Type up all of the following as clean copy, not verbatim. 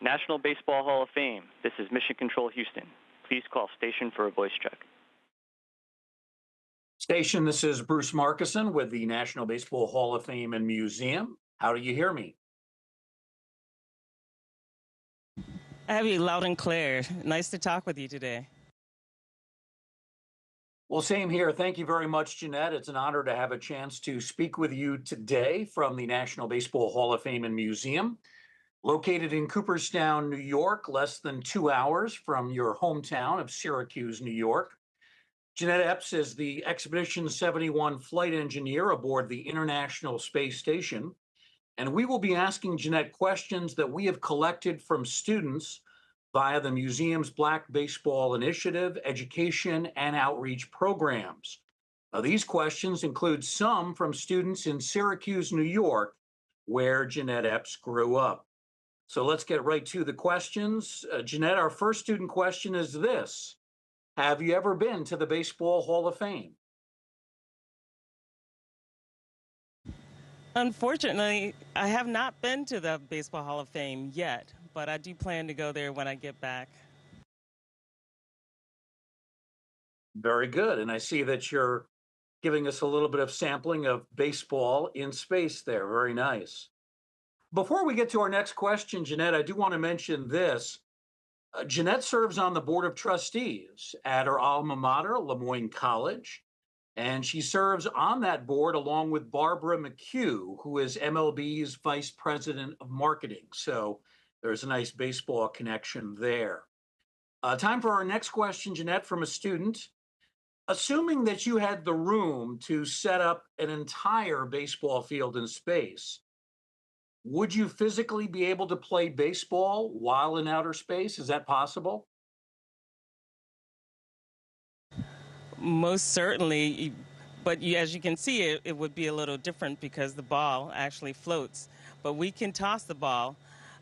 National Baseball Hall of Fame. This is Mission Control Houston. Please call station for a voice check. Station, this is Bruce Markison with the National Baseball Hall of Fame and Museum. How do you hear me? I have you loud and clear. Nice to talk with you today. Well, same here. Thank you very much, Jeanette. It's an honor to have a chance to speak with you today from the National Baseball Hall of Fame and Museum. Located in Cooperstown, New York, less than 2 hours from your hometown of Syracuse, New York. Jeanette Epps is the Expedition 71 flight engineer aboard the International Space Station. And we will be asking Jeanette questions that we have collected from students via the museum's Black Baseball Initiative, education, and outreach programs. Now, these questions include some from students in Syracuse, New York, where Jeanette Epps grew up. So let's get right to the questions. Jeanette, our first student question is this. Have you ever been to the Baseball Hall of Fame? Unfortunately, I have not been to the Baseball Hall of Fame yet, but I do plan to go there when I get back. Very good. And I see that you're giving us a little bit of sampling of baseball in space there. Very nice. Before we get to our next question, Jeanette, I do want to mention this. Jeanette serves on the Board of Trustees at her alma mater, Lemoyne College, and she serves on that board along with Barbara McHugh, who is MLB's Vice President of Marketing. So there's a nice baseball connection there. Time for our next question, Jeanette, from a student. Assuming that you had the room to set up an entire baseball field in space, would you physically be able to play baseball while in outer space? Is that possible? Most certainly, but as you can see, it would be a little different because the ball actually floats. But we can toss the ball.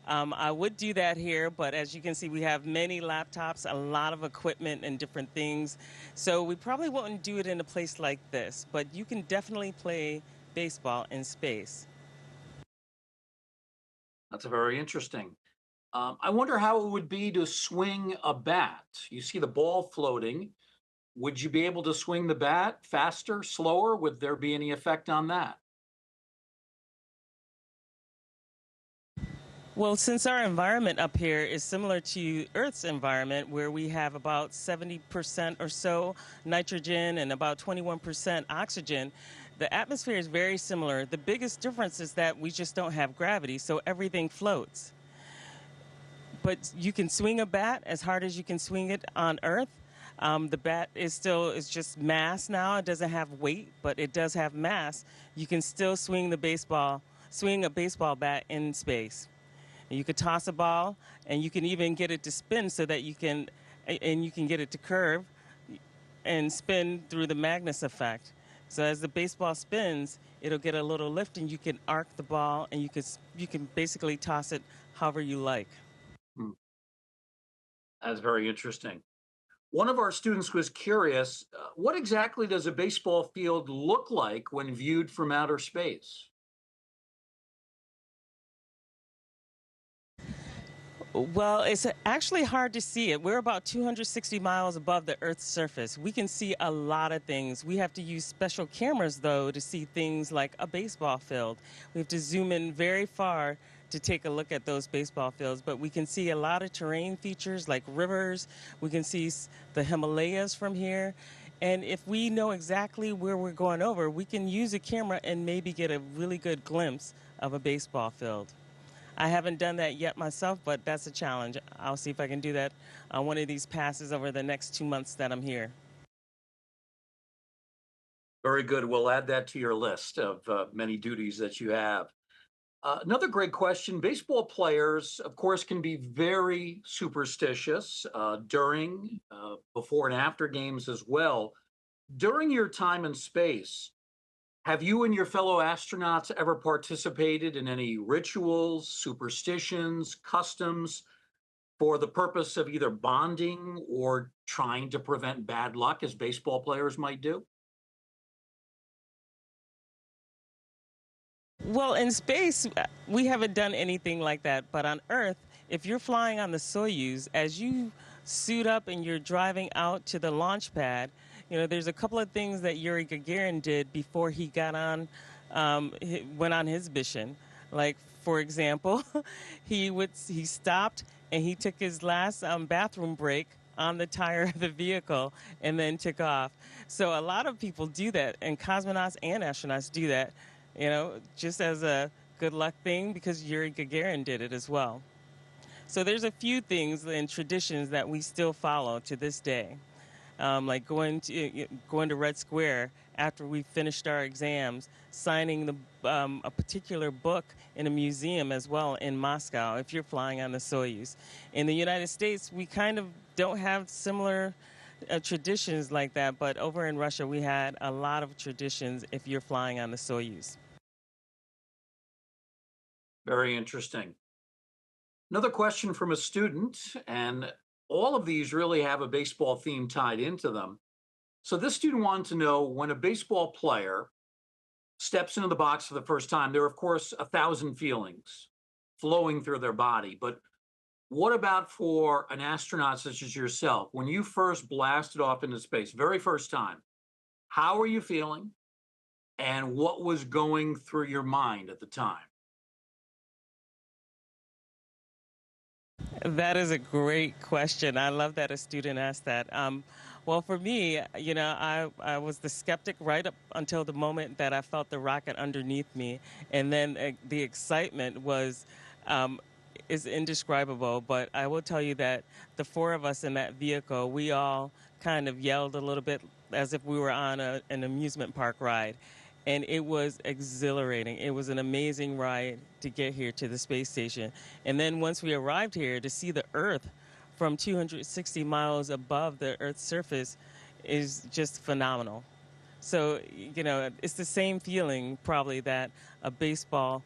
I would do that here, but as you can see, we have many laptops, a lot of equipment and different things. So we probably wouldn't do it in a place like this, but you can definitely play baseball in space. That's very interesting. I wonder how it would be to swing a bat. You see the ball floating. Would you be able to swing the bat faster, slower? Would there be any effect on that? Well, since our environment up here is similar to Earth's environment, where we have about 70% or so nitrogen and about 21% oxygen, the atmosphere is very similar. The biggest difference is that we just don't have gravity, so everything floats. But you can swing a bat as hard as you can swing it on Earth. The bat is just mass now. It doesn't have weight, but it does have mass. You can still swing a baseball bat in space. And you could toss a ball, and you can even get it to spin so that you can get it to curve and spin through the Magnus effect. So as the baseball spins, it'll get a little lift, and you can arc the ball, and you can basically toss it however you like. That's very interesting. One of our students was curious, what exactly does a baseball field look like when viewed from outer space? Well, it's actually hard to see it. We're about 260 miles above the Earth's surface. We can see a lot of things. We have to use special cameras, though, to see things like a baseball field. We have to zoom in very far to take a look at those baseball fields, but we can see a lot of terrain features like rivers. We can see the Himalayas from here. And if we know exactly where we're going over, we can use a camera and maybe get a really good glimpse of a baseball field. I haven't done that yet myself, but that's a challenge. I'll see if I can do that on one of these passes over the next 2 months that I'm here. Very good. We'll add that to your list of many duties that you have. Another great question. Baseball players, of course, can be very superstitious during, before, and after games as well. During your time in space, have you and your fellow astronauts ever participated in any rituals, superstitions, customs for the purpose of either bonding or trying to prevent bad luck, as baseball players might do? Well, in space, we haven't done anything like that, but on Earth, if you're flying on the Soyuz, as you suit up and you're driving out to the launch pad, there's a couple of things that Yuri Gagarin did before he got on, went on his mission. Like, for example, he stopped and he took his last bathroom break on the tire of the vehicle and then took off. So a lot of people do that, and cosmonauts and astronauts do that, just as a good luck thing, because Yuri Gagarin did it as well. So there's a few things and traditions that we still follow to this day, like going to Red Square after we finished our exams, signing a particular book in a museum as well in Moscow if you're flying on the Soyuz. In the United States, we kind of don't have similar traditions like that, but over in Russia, we had a lot of traditions if you're flying on the Soyuz. Very interesting. Another question from a student, and all of these really have a baseball theme tied into them. So this student wanted to know, when a baseball player steps into the box for the first time, there are, of course, 1,000 feelings flowing through their body. But what about for an astronaut such as yourself? When you first blasted off into space, very first time, how were you feeling? And what was going through your mind at the time? That is a great question. I love that a student asked that. Well, for me, I was the skeptic right up until the moment that I felt the rocket underneath me. And then the excitement is indescribable. But I will tell you that the four of us in that vehicle, we all kind of yelled a little bit as if we were on an amusement park ride. And it was exhilarating. It was an amazing ride to get here to the space station. And then once we arrived here, to see the Earth from 260 miles above the Earth's surface is just phenomenal. So, it's the same feeling probably that a baseball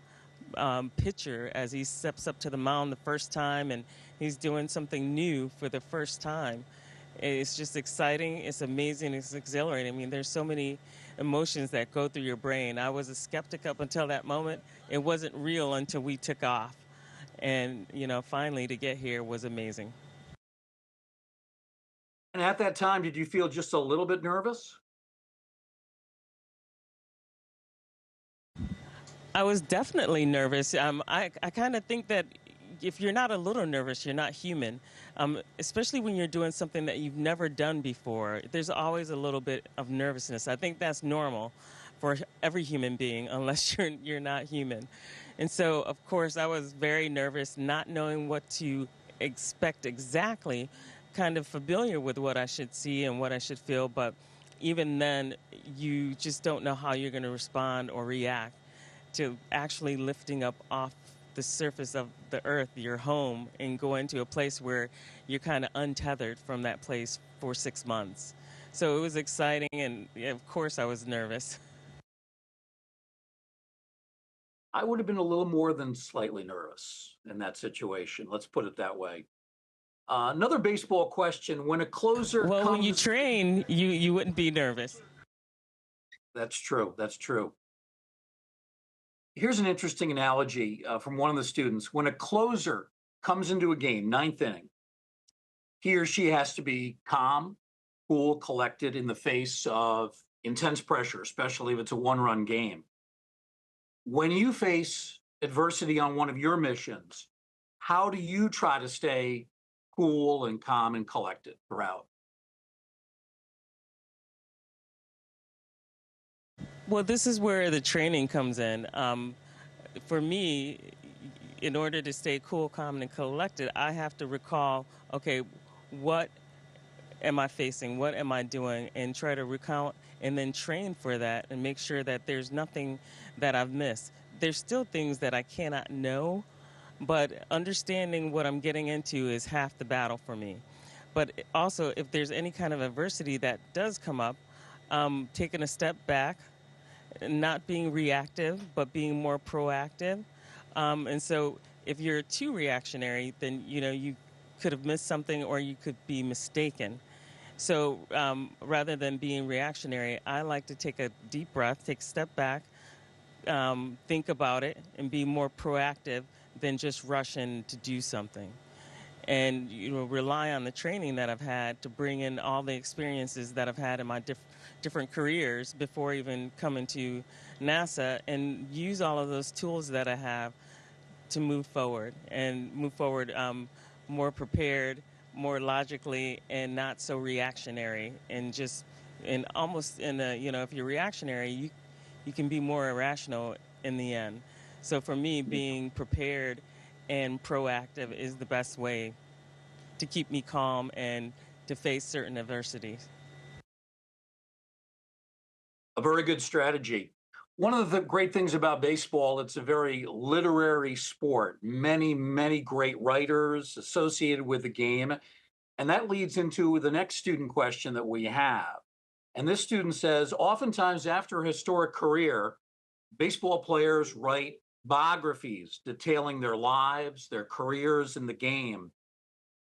pitcher, as he steps up to the mound the first time and he's doing something new for the first time. It's just exciting. It's amazing. It's exhilarating. I mean, there's so many emotions that go through your brain. I was a skeptic up until that moment. It wasn't real until we took off. And, finally to get here was amazing. And at that time, did you feel just a little bit nervous? I was definitely nervous. I kind of think that if you're not a little nervous, you're not human, especially when you're doing something that you've never done before. There's always a little bit of nervousness. I think that's normal for every human being, unless you're not human. And so, of course, I was very nervous, not knowing what to expect exactly, kind of familiar with what I should see and what I should feel. But even then, you just don't know how you're going to respond or react to actually lifting up off the surface of the Earth, your home, and going to a place where you're kind of untethered from that place for 6 months. So it was exciting, and of course I was nervous. I would have been a little more than slightly nervous in that situation. Let's put it that way. Another baseball question: when a closer Well, when you comes, train, you wouldn't be nervous. that's true. That's true. Here's an interesting analogy from one of the students. When a closer comes into a game, ninth inning, he or she has to be calm, cool, collected in the face of intense pressure, especially if it's a one-run game. When you face adversity on one of your missions, how do you try to stay cool and calm and collected throughout? Well, this is where the training comes in. For me, in order to stay cool, calm, and collected, I have to recall, okay, what am I facing? What am I doing? And try to recount and then train for that and make sure that there's nothing that I've missed. There's still things that I cannot know, but understanding what I'm getting into is half the battle for me. But also, if there's any kind of adversity that does come up, taking a step back, not being reactive, but being more proactive. And so if you're too reactionary, then, you could have missed something or you could be mistaken. So rather than being reactionary, I like to take a deep breath, take a step back, think about it, and be more proactive than just rush in to do something. And rely on the training that I've had to bring in all the experiences that I've had in my different careers before even coming to NASA, and use all of those tools that I have to move forward more prepared, more logically, and not so reactionary. And just and almost in a, if you're reactionary, you can be more irrational in the end. So for me, being prepared and proactive is the best way to keep me calm and to face certain adversities. A very good strategy. One of the great things about baseball, it's a very literary sport. Many, many great writers associated with the game. And that leads into the next student question that we have. And this student says, oftentimes after a historic career, baseball players write biographies detailing their lives, their careers in the game.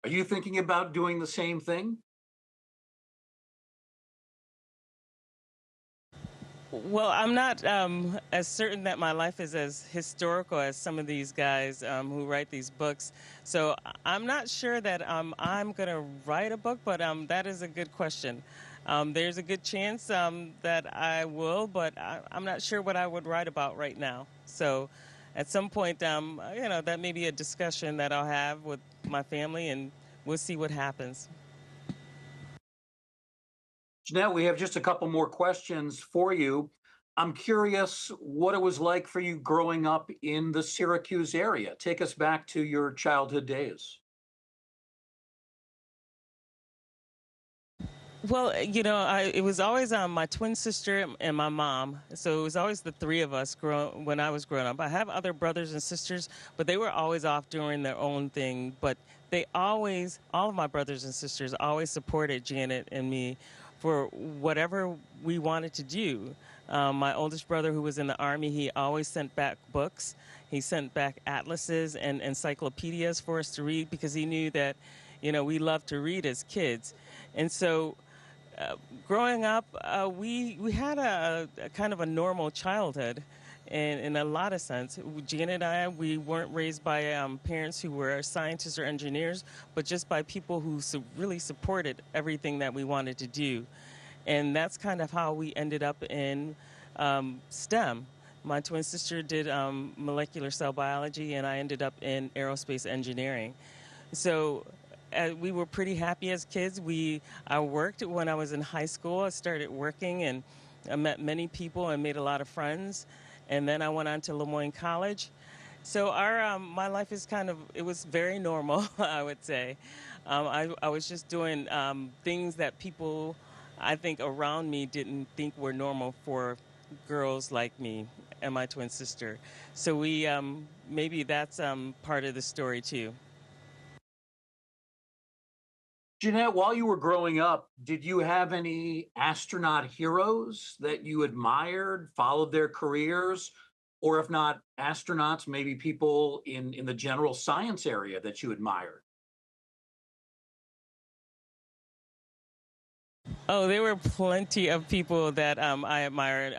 Are you thinking about doing the same thing? Well, I'm not as certain that my life is as historical as some of these guys who write these books. So I'm not sure that I'm going to write a book, but that is a good question. There's a good chance that I will, but I'm not sure what I would write about right now. So at some point, that may be a discussion that I'll have with my family, and we'll see what happens. Jeanette, we have just a couple more questions for you. I'm curious what it was like for you growing up in the Syracuse area. Take us back to your childhood days. Well, it was always my twin sister and my mom. So it was always the three of us when I was growing up. I have other brothers and sisters, but they were always off doing their own thing. But all of my brothers and sisters always supported Janet and me for whatever we wanted to do. My oldest brother, who was in the Army, he always sent back books. He sent back atlases and encyclopedias for us to read because he knew that, we loved to read as kids. And so growing up, we had a kind of a normal childhood, in a lot of sense. Jeanette and I, we weren't raised by parents who were scientists or engineers, but just by people who really supported everything that we wanted to do, and that's kind of how we ended up in STEM. My twin sister did molecular cell biology, and I ended up in aerospace engineering. So we were pretty happy as kids. I worked when I was in high school. I started working, and I met many people and made a lot of friends. And then I went on to Lemoyne College. So my life is it was very normal, I would say. I was just doing things that people, I think, around me didn't think were normal for girls like me and my twin sister. So maybe that's part of the story too. Jeanette, while you were growing up, did you have any astronaut heroes that you admired, followed their careers? Or if not astronauts, maybe people in the general science area that you admired? Oh, there were plenty of people that I admired.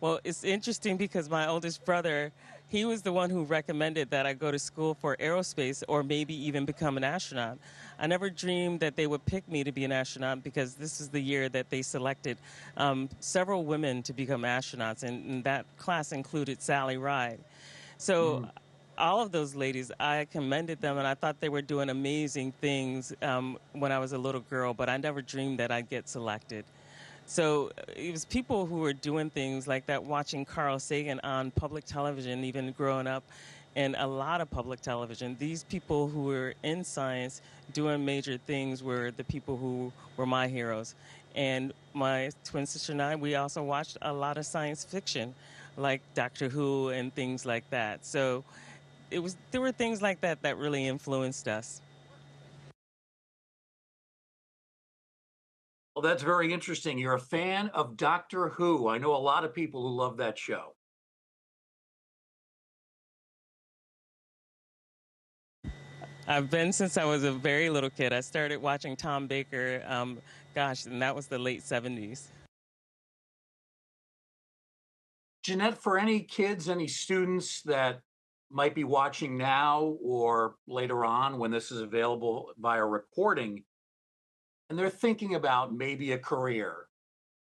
Well, it's interesting because my oldest brother, he was the one who recommended that I go to school for aerospace or maybe even become an astronaut. I never dreamed that they would pick me to be an astronaut because this is the year that they selected several women to become astronauts, and that class included Sally Ride. So all of those ladies, I commended them, and I thought they were doing amazing things when I was a little girl, but I never dreamed that I'd get selected. So it was people who were doing things like that, watching Carl Sagan on public television, even growing up, and a lot of public television. These people who were in science doing major things were the people who were my heroes. And my twin sister and I, we also watched a lot of science fiction, like Doctor Who and things like that. So there were things like that that really influenced us. Well, that's very interesting. You're a fan of Doctor Who. I know a lot of people who love that show. I've been since I was a very little kid. I started watching Tom Baker, and that was the late 70s. Jeanette, for any kids, any students that might be watching now or later on when this is available via recording, and they're thinking about maybe a career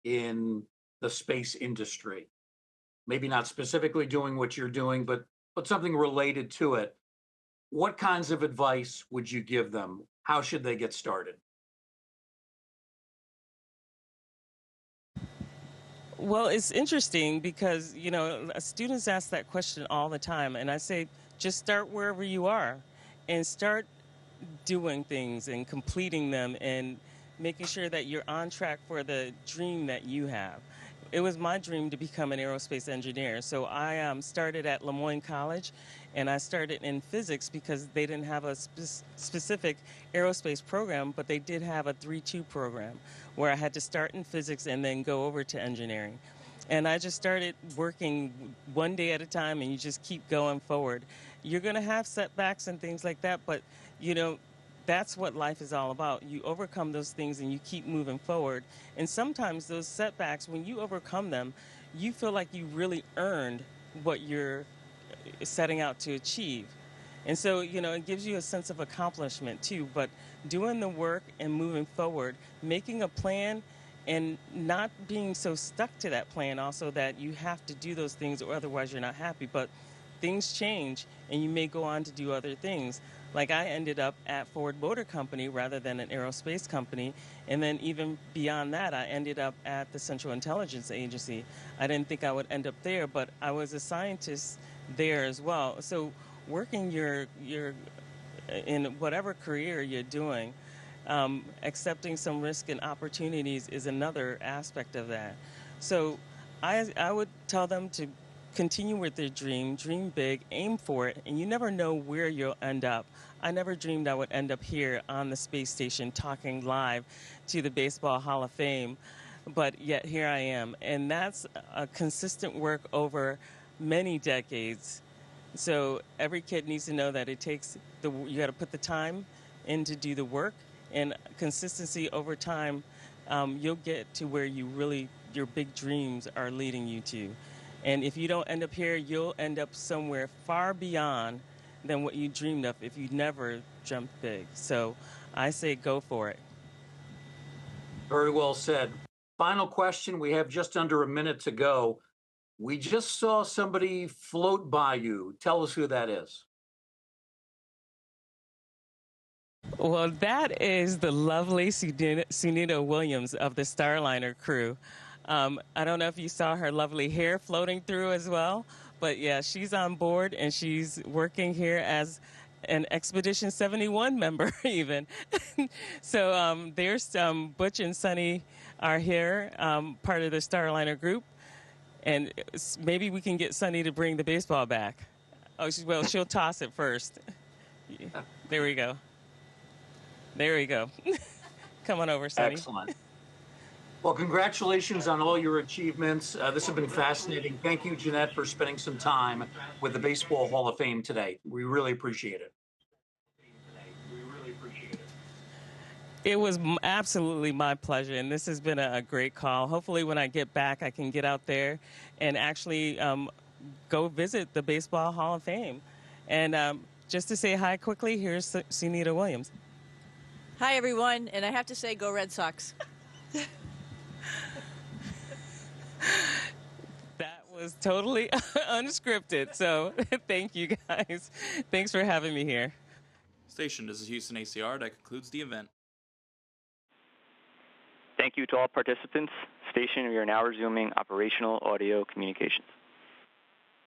in the space industry, maybe not specifically doing what you're doing, but something related to it, what kinds of advice would you give them? How should they get started? Well, it's interesting because, students ask that question all the time. And I say, just start wherever you are and start doing things and completing them and making sure that you're on track for the dream that you have. It was my dream to become an aerospace engineer. So I started at Lemoyne College, and I started in physics because they didn't have a specific aerospace program, but they did have a 3-2 program where I had to start in physics and then go over to engineering. And I just started working one day at a time, and you just keep going forward. You're going to have setbacks and things like that, but that's what life is all about. You overcome those things and you keep moving forward. And sometimes those setbacks, when you overcome them, you feel like you really earned what you're setting out to achieve. And so, it gives you a sense of accomplishment too. But doing the work and moving forward, making a plan and not being so stuck to that plan also that you have to do those things or otherwise you're not happy. But things change and you may go on to do other things. Like I ended up at Ford Motor Company rather than an aerospace company. And then even beyond that, I ended up at the Central Intelligence Agency. I didn't think I would end up there, but I was a scientist there as well. So working your in whatever career you're doing, accepting some risk and opportunities is another aspect of that. So I would tell them to continue with their dream big, aim for it, and you never know where you'll end up. I never dreamed I would end up here on the space station talking live to the Baseball Hall of Fame, but yet here I am. And that's a consistent work over many decades. So every kid needs to know that you got to put the time in to do the work, and consistency over time, you'll get to where your big dreams are leading you to. And if you don't end up here, you'll end up somewhere far beyond than what you dreamed of if you never jumped big. So I say go for it. Very well said. Final question. We have just under a minute to go. We just saw somebody float by you. Tell us who that is. Well, that is the lovely Sunita Williams of the Starliner crew. I don't know if you saw her lovely hair floating through as well, but yeah, she's on board and she's working here as an Expedition 71 member even. So there's Butch and Sunny are here, part of the Starliner group, and maybe we can get Sunny to bring the baseball back. Oh, she'll toss it first. There we go. There we go. Come on over, Sunny. Excellent. Well, congratulations on all your achievements. This has been fascinating. Thank you, Jeanette, for spending some time with the Baseball Hall of Fame today. We really appreciate it. It was absolutely my pleasure, and this has been a great call. Hopefully when I get back, I can get out there and actually go visit the Baseball Hall of Fame. And just to say hi quickly, here's Sunita Williams. Hi, everyone, and I have to say, go Red Sox. That was totally unscripted, so thank you, guys. Thanks for having me here. Station, this is Houston ACR. That concludes the event. Thank you to all participants. Station, we are now resuming operational audio communications.